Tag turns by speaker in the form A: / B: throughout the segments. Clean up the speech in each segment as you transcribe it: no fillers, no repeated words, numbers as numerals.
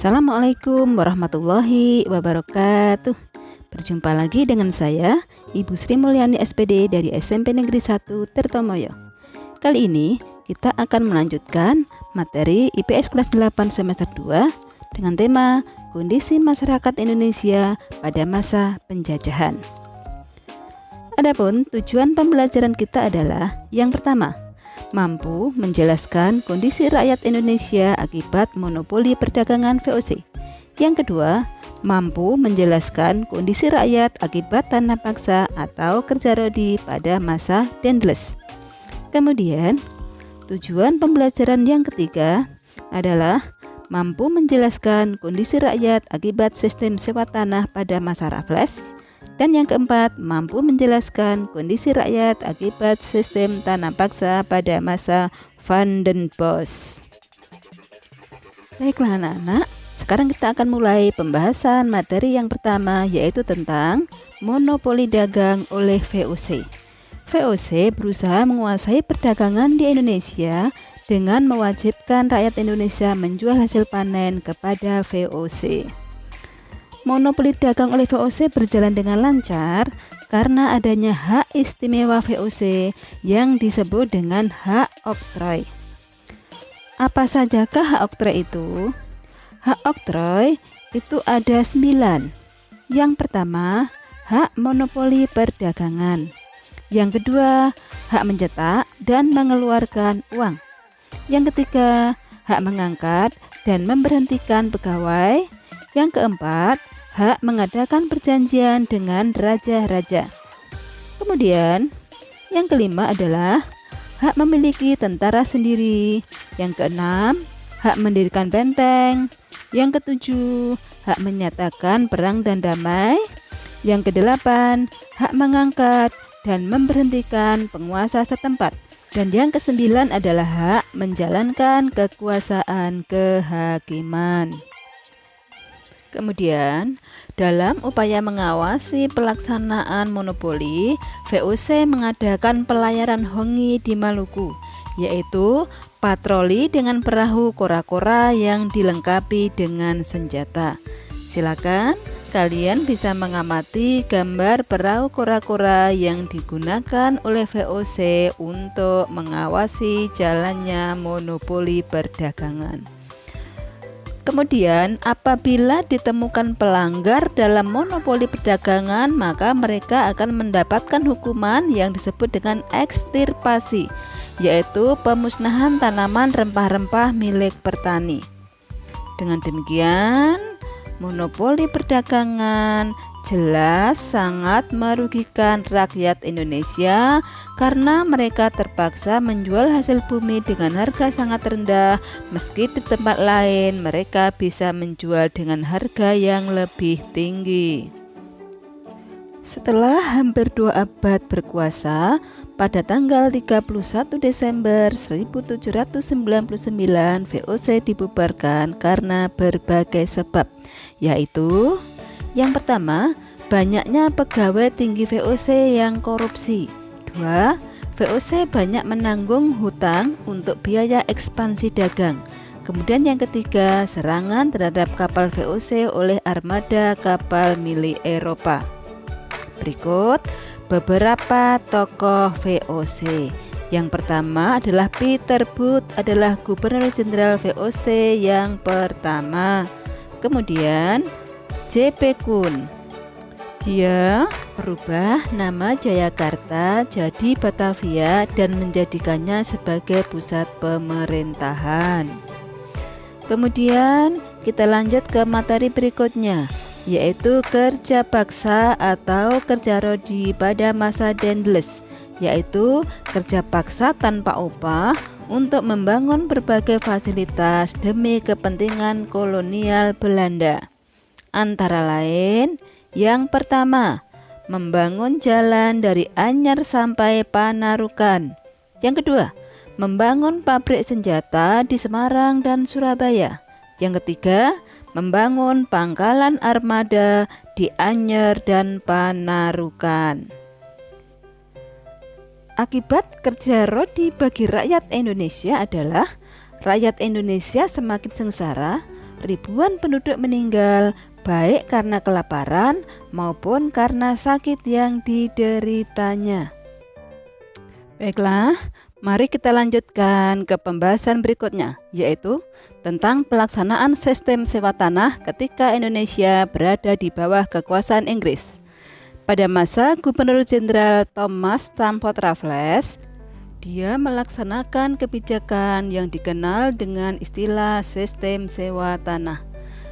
A: Assalamualaikum warahmatullahi wabarakatuh. Berjumpa lagi dengan saya, Ibu Sri Mulyani SPD dari SMP Negeri 1 Tirtomoyo. Kali ini kita akan melanjutkan materi IPS kelas 8 semester 2 dengan tema Kondisi Masyarakat Indonesia pada Masa Penjajahan. Adapun tujuan pembelajaran kita adalah yang pertama, mampu menjelaskan kondisi rakyat Indonesia akibat monopoli perdagangan VOC. Yang kedua, mampu menjelaskan kondisi rakyat akibat tanah paksa atau kerja rodi pada masa Dendles. Kemudian, tujuan pembelajaran yang ketiga adalah mampu menjelaskan kondisi rakyat akibat sistem sewa tanah pada masa Raffles. Dan yang keempat, mampu menjelaskan kondisi rakyat akibat sistem tanah paksa pada masa Van den Bosch. Baiklah anak-anak, sekarang kita akan mulai pembahasan materi yang pertama, yaitu tentang monopoli dagang oleh VOC. VOC berusaha menguasai perdagangan di Indonesia dengan mewajibkan rakyat Indonesia menjual hasil panen kepada VOC. Monopoli dagang oleh VOC berjalan dengan lancar karena adanya hak istimewa VOC yang disebut dengan hak oktroy. Apa sajakah hak oktroy itu? Hak oktroy itu ada 9. Yang pertama, hak monopoli perdagangan. Yang kedua, hak mencetak dan mengeluarkan uang. Yang ketiga, hak mengangkat dan memberhentikan pegawai. Yang keempat, hak mengadakan perjanjian dengan raja-raja. Kemudian, yang kelima adalah hak memiliki tentara sendiri. Yang keenam, hak mendirikan benteng. Yang ketujuh, hak menyatakan perang dan damai. Yang kedelapan, hak mengangkat dan memberhentikan penguasa setempat. Dan yang kesembilan adalah hak menjalankan kekuasaan kehakiman. Kemudian, dalam upaya mengawasi pelaksanaan monopoli, VOC mengadakan pelayaran hongi di Maluku, yaitu patroli dengan perahu kora-kora yang dilengkapi dengan senjata. Silakan kalian bisa mengamati gambar perahu kora-kora yang digunakan oleh VOC untuk mengawasi jalannya monopoli perdagangan. Kemudian, apabila ditemukan pelanggar dalam monopoli perdagangan, maka mereka akan mendapatkan hukuman yang disebut dengan ekstirpasi, yaitu pemusnahan tanaman rempah-rempah milik petani. Dengan demikian, monopoli perdagangan jelas sangat merugikan rakyat Indonesia karena mereka terpaksa menjual hasil bumi dengan harga sangat rendah, meski di tempat lain mereka bisa menjual dengan harga yang lebih tinggi. Setelah hampir 2 abad berkuasa, pada tanggal 31 Desember 1799 VOC dibubarkan karena berbagai sebab, yaitu yang pertama, banyaknya pegawai tinggi VOC yang korupsi. 2. VOC banyak menanggung hutang untuk biaya ekspansi dagang. Kemudian yang ketiga, serangan terhadap kapal VOC oleh armada kapal milik Eropa. Berikut beberapa tokoh VOC. Yang pertama adalah Peter Booth, adalah Gubernur Jenderal VOC yang pertama. Kemudian J.P. Kuhn, dia merubah nama Jayakarta jadi Batavia dan menjadikannya sebagai pusat pemerintahan. Kemudian kita lanjut ke materi berikutnya, yaitu kerja paksa atau kerja rodi pada masa Dendles, yaitu kerja paksa tanpa upah untuk membangun berbagai fasilitas demi kepentingan kolonial Belanda. Antara lain, yang pertama, membangun jalan dari Anyar sampai Panarukan. Yang kedua, membangun pabrik senjata di Semarang dan Surabaya. Yang ketiga, membangun pangkalan armada di Anyer dan Panarukan. Akibat kerja rodi bagi rakyat Indonesia adalah rakyat Indonesia semakin sengsara, ribuan penduduk meninggal baik karena kelaparan maupun karena sakit yang dideritanya. Baiklah, mari kita lanjutkan ke pembahasan berikutnya, yaitu tentang pelaksanaan sistem sewa tanah ketika Indonesia berada di bawah kekuasaan Inggris. Pada masa Gubernur Jenderal Thomas Stamford Raffles, dia melaksanakan kebijakan yang dikenal dengan istilah sistem sewa tanah.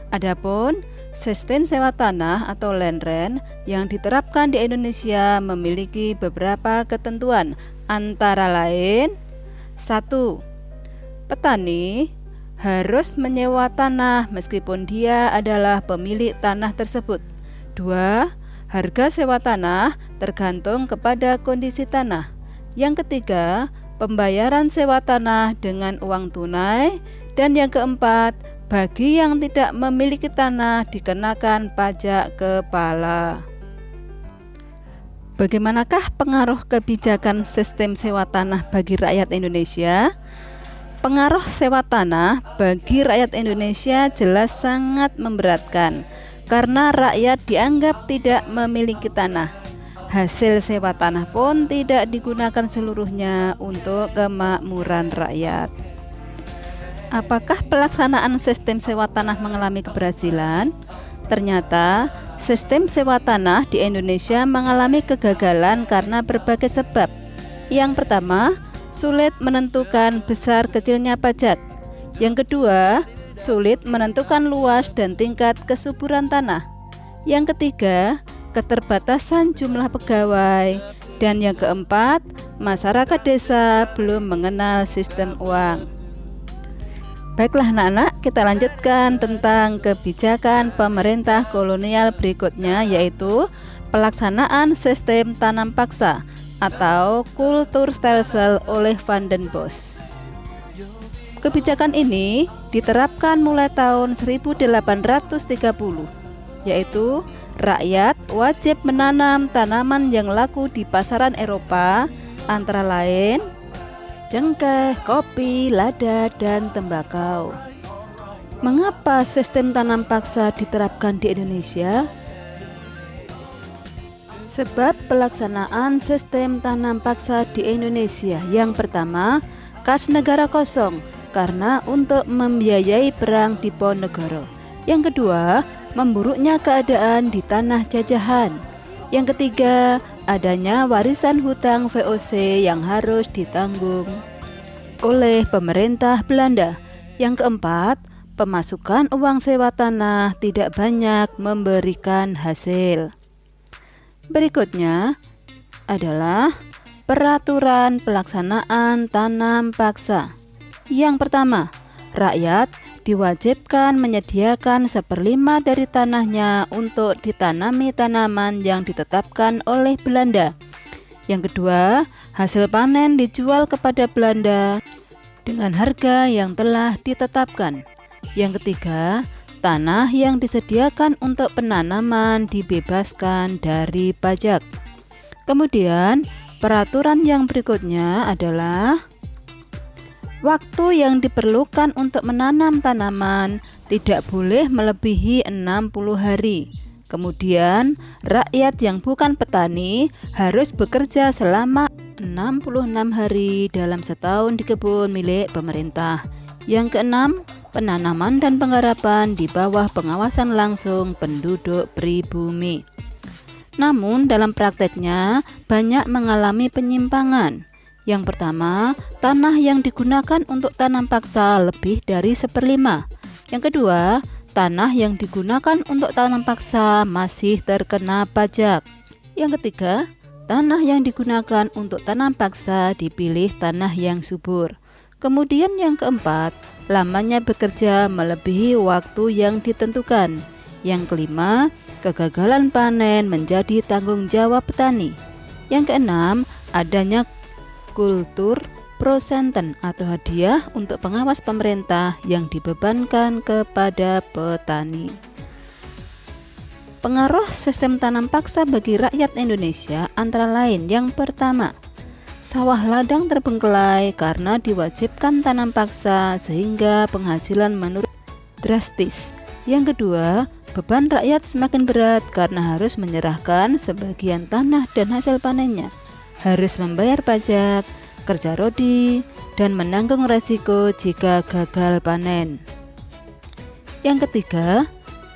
A: Adapun sistem sewa tanah atau land rent yang diterapkan di Indonesia memiliki beberapa ketentuan, antara lain: 1. Petani harus menyewa tanah meskipun dia adalah pemilik tanah tersebut. 2. Harga sewa tanah tergantung kepada kondisi tanah. Yang ketiga, pembayaran sewa tanah dengan uang tunai. Dan yang keempat, bagi yang tidak memiliki tanah dikenakan pajak kepala. Bagaimanakah pengaruh kebijakan sistem sewa tanah bagi rakyat Indonesia? Pengaruh sewa tanah bagi rakyat Indonesia jelas sangat memberatkan karena rakyat dianggap tidak memiliki tanah. Hasil sewa tanah pun tidak digunakan seluruhnya untuk kemakmuran rakyat. Apakah pelaksanaan sistem sewa tanah mengalami keberhasilan? Ternyata sistem sewa tanah di Indonesia mengalami kegagalan karena berbagai sebab. Yang pertama, sulit menentukan besar kecilnya pajak. Yang kedua, sulit menentukan luas dan tingkat kesuburan tanah. Yang ketiga, keterbatasan jumlah pegawai. Dan yang keempat, masyarakat desa belum mengenal sistem uang. Baiklah anak-anak, kita lanjutkan tentang kebijakan pemerintah kolonial berikutnya, yaitu pelaksanaan sistem tanam paksa atau Kulturstelsel oleh Van den Bosch. Kebijakan ini diterapkan mulai tahun 1830, yaitu rakyat wajib menanam tanaman yang laku di pasaran Eropa, antara lain cengkeh, kopi, lada, dan tembakau. Mengapa sistem tanam paksa diterapkan di Indonesia? Sebab pelaksanaan sistem tanam paksa di Indonesia: yang pertama, kas negara kosong karena untuk membiayai perang Diponegoro. Yang kedua, memburuknya keadaan di tanah jajahan. Yang ketiga, adanya warisan hutang VOC yang harus ditanggung oleh pemerintah Belanda. Yang keempat, pemasukan uang sewa tanah tidak banyak memberikan hasil. Berikutnya adalah peraturan pelaksanaan tanam paksa. Yang pertama, rakyat diwajibkan menyediakan 1/5 dari tanahnya untuk ditanami tanaman yang ditetapkan oleh Belanda. Yang kedua, hasil panen dijual kepada Belanda dengan harga yang telah ditetapkan. Yang ketiga, tanah yang disediakan untuk penanaman dibebaskan dari pajak. Kemudian, peraturan yang berikutnya adalah waktu yang diperlukan untuk menanam tanaman tidak boleh melebihi 60 hari. Kemudian, rakyat yang bukan petani harus bekerja selama 66 hari dalam setahun di kebun milik pemerintah. Yang keenam, penanaman dan penggarapan di bawah pengawasan langsung penduduk pribumi. Namun, dalam prakteknya banyak mengalami penyimpangan. Yang pertama, tanah yang digunakan untuk tanam paksa lebih dari 1/5. Yang kedua, tanah yang digunakan untuk tanam paksa masih terkena pajak. Yang ketiga, tanah yang digunakan untuk tanam paksa dipilih tanah yang subur. Kemudian yang keempat, lamanya bekerja melebihi waktu yang ditentukan. Yang kelima, kegagalan panen menjadi tanggung jawab petani. Yang keenam, adanya kultur prosenten atau hadiah untuk pengawas pemerintah yang dibebankan kepada petani. Pengaruh sistem tanam paksa bagi rakyat Indonesia antara lain: yang pertama, sawah ladang terbengkelai karena diwajibkan tanam paksa sehingga penghasilan menurun. drastis. Yang kedua, beban rakyat semakin berat karena harus menyerahkan sebagian tanah dan hasil panennya, harus membayar pajak, kerja rodi, dan menanggung resiko jika gagal panen. Yang ketiga,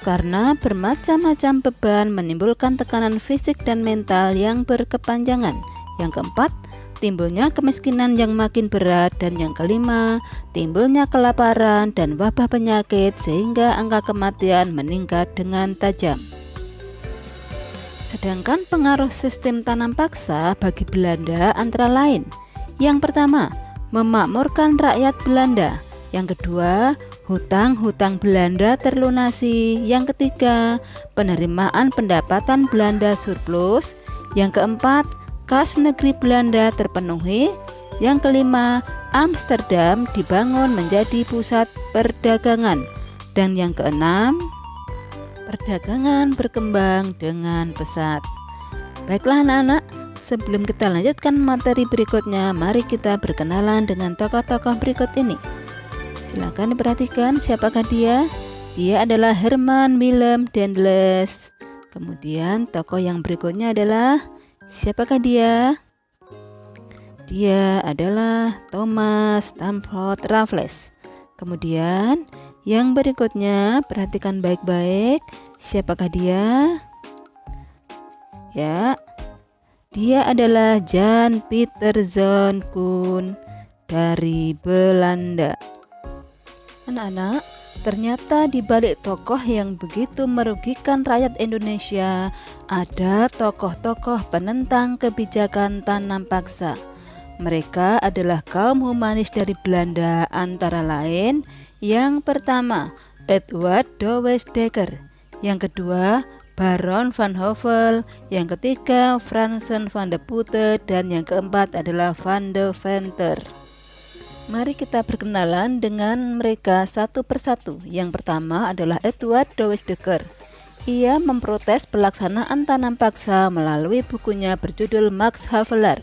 A: karena bermacam-macam beban menimbulkan tekanan fisik dan mental yang berkepanjangan. Yang keempat, timbulnya kemiskinan yang makin berat. Dan yang kelima, timbulnya kelaparan dan wabah penyakit sehingga angka kematian meningkat dengan tajam. Sedangkan pengaruh sistem tanam paksa bagi Belanda antara lain: yang pertama, memakmurkan rakyat Belanda. Yang kedua, hutang-hutang Belanda terlunasi. Yang ketiga, penerimaan pendapatan Belanda surplus. Yang keempat, kas negeri Belanda terpenuhi. Yang kelima, Amsterdam dibangun menjadi pusat perdagangan. Dan yang keenam, perdagangan berkembang dengan pesat. Baiklah anak-anak, sebelum kita lanjutkan materi berikutnya, mari kita berkenalan dengan tokoh-tokoh berikut ini. Silakan diperhatikan siapakah dia. Dia adalah Herman Willem Daendels. Kemudian tokoh yang berikutnya adalah siapakah dia? Dia adalah Thomas Stamford Raffles. Kemudian yang berikutnya, perhatikan baik-baik, siapakah dia? Ya, dia adalah Jan Pieterszoon Koen dari Belanda. Anak-anak, ternyata di balik tokoh yang begitu merugikan rakyat Indonesia, ada tokoh-tokoh penentang kebijakan tanam paksa. Mereka adalah kaum humanis dari Belanda, antara lain yang pertama, Edward Douwes Dekker. Yang kedua, Baron van Hövell. Yang ketiga, Fransen van de Putte. Dan yang keempat adalah Van de Venter. Mari kita berkenalan dengan mereka satu persatu. Yang pertama adalah Edward Douwes Dekker. Ia memprotes pelaksanaan tanam paksa melalui bukunya berjudul Max Havelaar.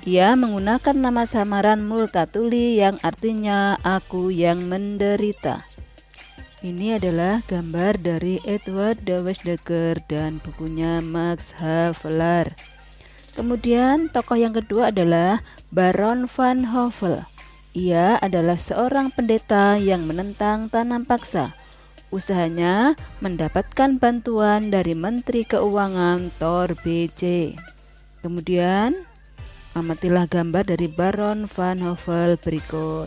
A: Ia menggunakan nama samaran Multatuli yang artinya aku yang menderita. Ini adalah gambar dari Edward Douwes Dekker dan bukunya Max Havelaar. Kemudian tokoh yang kedua adalah Baron van Hövell. Ia adalah seorang pendeta yang menentang tanam paksa. Usahanya mendapatkan bantuan dari Menteri Keuangan Thorbecke. Kemudian amatilah gambar dari Baron van Hövell berikut.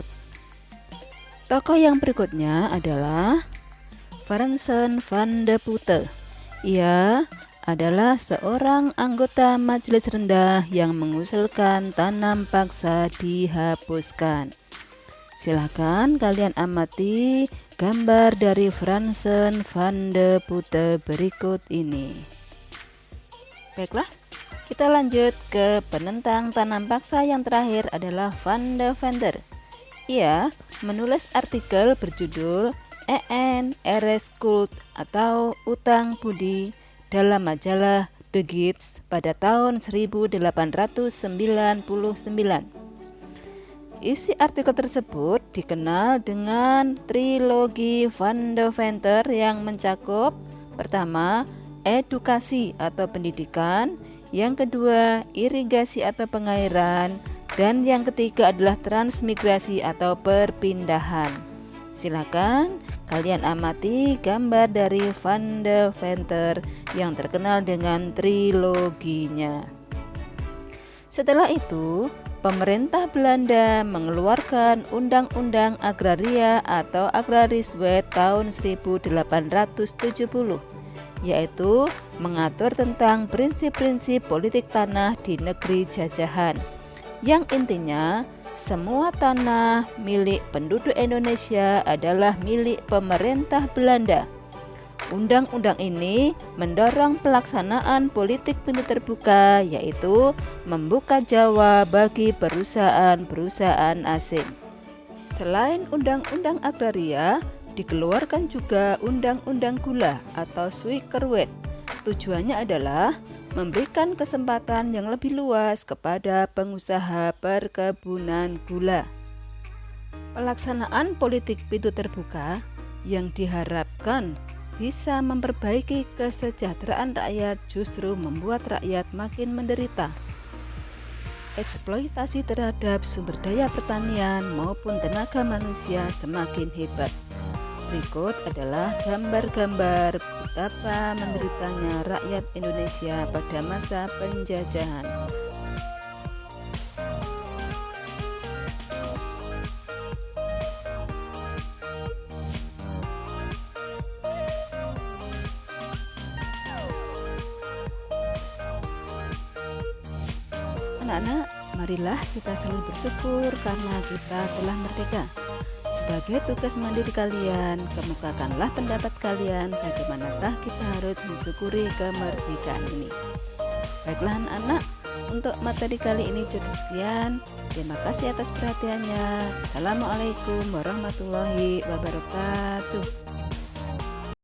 A: Tokoh yang berikutnya adalah Fransen van de Putte. Ia adalah seorang anggota majelis rendah yang mengusulkan tanam paksa dihapuskan. Silakan kalian amati gambar dari Fransen van de Putte berikut ini. Baiklah, kita lanjut ke penentang tanam paksa yang terakhir adalah Van de Venter. Ia menulis artikel berjudul EN Schuld atau Utang Budi dalam majalah The Gids pada tahun 1899. Isi artikel tersebut dikenal dengan trilogi Van de Venter yang mencakup pertama, edukasi atau pendidikan, yang kedua, irigasi atau pengairan, dan yang ketiga adalah transmigrasi atau perpindahan. Silakan kalian amati gambar dari Van de Venter yang terkenal dengan triloginya. Setelah itu, pemerintah Belanda mengeluarkan Undang-Undang Agraria atau Agrariswet tahun 1870, yaitu mengatur tentang prinsip-prinsip politik tanah di negeri jajahan, yang intinya semua tanah milik penduduk Indonesia adalah milik pemerintah Belanda. Undang-undang ini mendorong pelaksanaan politik pintu terbuka, yaitu membuka Jawa bagi perusahaan-perusahaan asing. Selain Undang-Undang Agraria, dikeluarkan juga Undang-Undang Gula atau Suikerwet. Tujuannya adalah memberikan kesempatan yang lebih luas kepada pengusaha perkebunan gula. Pelaksanaan politik pintu terbuka yang diharapkan bisa memperbaiki kesejahteraan rakyat justru membuat rakyat makin menderita. Eksploitasi terhadap sumber daya pertanian maupun tenaga manusia semakin hebat. Berikut adalah gambar-gambar betapa menderitanya rakyat Indonesia pada masa penjajahan. Anak-anak, marilah kita selalu bersyukur karena kita telah merdeka. Sebagai tugas mandiri kalian, kemukakanlah pendapat kalian bagaimanakah kita harus mensyukuri kemerdekaan ini. Baiklah anak-anak, untuk materi kali ini cukup sekian. Terima kasih atas perhatiannya. Assalamualaikum warahmatullahi wabarakatuh.